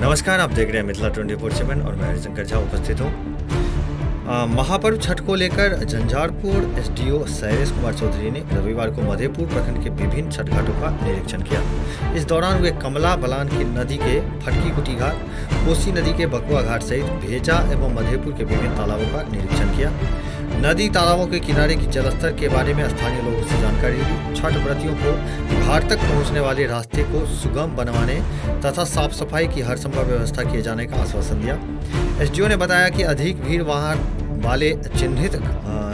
नमस्कार, आप देख रहे हैं मिथिला 24/7 और मैं हरिशंकर झा उपस्थित हूँ। महापर्व छठ को लेकर झंझारपुर एसडीओ शैलेश कुमार चौधरी ने रविवार को मधेपुर प्रखंड के विभिन्न छठ घाटों का निरीक्षण किया। इस दौरान वे कमला बलान की नदी के फटकी कुटी घाट, कोसी नदी के बकुआ घाट सहित भेजा एवं मधेपुर के विभिन्न तालाबों का निरीक्षण किया। नदी तालाबों के किनारे की जलस्तर के बारे में स्थानीय लोगों से जानकारी ली। छठ व्रतियों को घाट तक पहुंचने वाले रास्ते को सुगम बनवाने तथा साफ सफाई की हर संभव व्यवस्था किए जाने का आश्वासन दिया। एसडीओ ने बताया कि अधिक भीड़ वहां वाले चिन्हित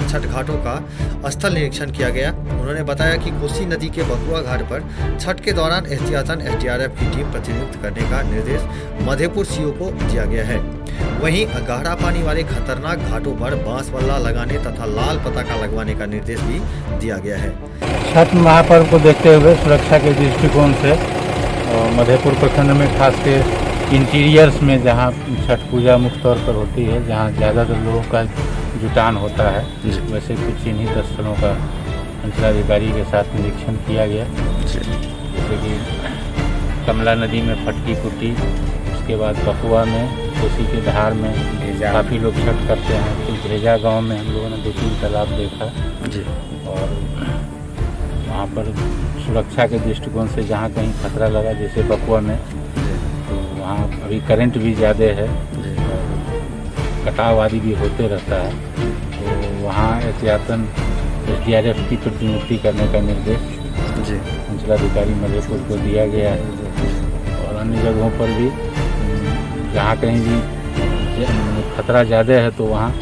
छठ घाटों का स्थल निरीक्षण किया गया। उन्होंने बताया कि कोसी नदी के बकुआ घाट पर छठ के दौरान एहतियातन एसडीआरएफ की टीम प्रतिनियुक्त करने का निर्देश मधेपुर सीओ को दिया गया है। वहीं गहरा पानी वाले खतरनाक घाटों पर बांस बल्ला लगाने तथा लाल पताका लगवाने का निर्देश भी दिया गया है। छठ महापर्व को देखते हुए सुरक्षा के दृष्टिकोण से मधेपुर प्रखंड में खास के इंटीरियर्स में जहां छठ पूजा मुख्य तौर पर होती है, जहां ज़्यादातर लोगों का जुटान होता है, वैसे कुछ चिन्हित स्थलों का अंचलाधिकारी के साथ निरीक्षण किया गया। जैसे कि कमला नदी में फटकी कुटी, उसके बाद बकुआ में, कोसी के धार में काफ़ी लोग छठ करते हैं। तो भेजा गांव में हम लोगों ने 2-3 तालाब देखा और वहाँ पर सुरक्षा के दृष्टिकोण से जहाँ कहीं खतरा लगा, जैसे बकुआ में, तो वहाँ अभी करंट भी ज़्यादा है, कटाव आदि भी होते रहता है, तो वहाँ एहतियातन एसडीआरएफ की प्रतिनियुक्ति करने का निर्देश अंचलाधिकारी मधेपुर को दिया गया है। और अन्य जगहों पर भी जहाँ कहीं भी खतरा ज़्यादा है तो वहाँ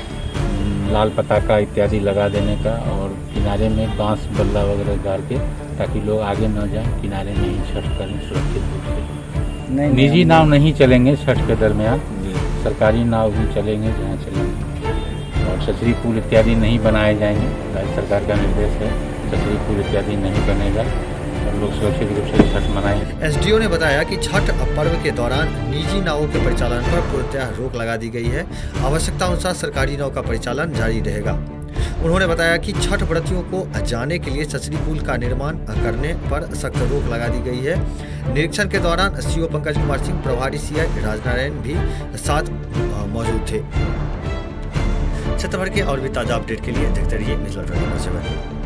लाल पताका इत्यादि लगा देने का, और किनारे में बांस बल्ला वगैरह गाड़ के, ताकि लोग आगे न जाएं, किनारे में ही छठ करें सुरक्षित रूप से। निजी नाव नहीं चलेंगे छठ के दरमियान, सरकारी नाव भी चलेंगे जहाँ चलेंगे, और छतरी पुल इत्यादि नहीं बनाए जाएंगे। राज्य सरकार का निर्देश है, छतरी पुल इत्यादि नहीं बनेगा और लोग सुरक्षित रूप से छठ मनाएंगे। एसडीओ ने बताया कि छठ पर्व के दौरान निजी नावों के परिचालन पर पूर्णतः रोक लगा दी गई है। आवश्यकता अनुसार सरकारी नाव का परिचालन जारी रहेगा। उन्होंने बताया कि छठ व्रतियों को जाने के लिए छतरी पुल का निर्माण करने पर सख्त रोक लगा दी गई है। निरीक्षण के दौरान सीओ पंकज कुमार सिंह, प्रभारी सीआई राजनारायण भी साथ मौजूद थे। छठ पर्व के और भी ताजा अपडेट के लिए देखते रहिए मिथिला 24/7।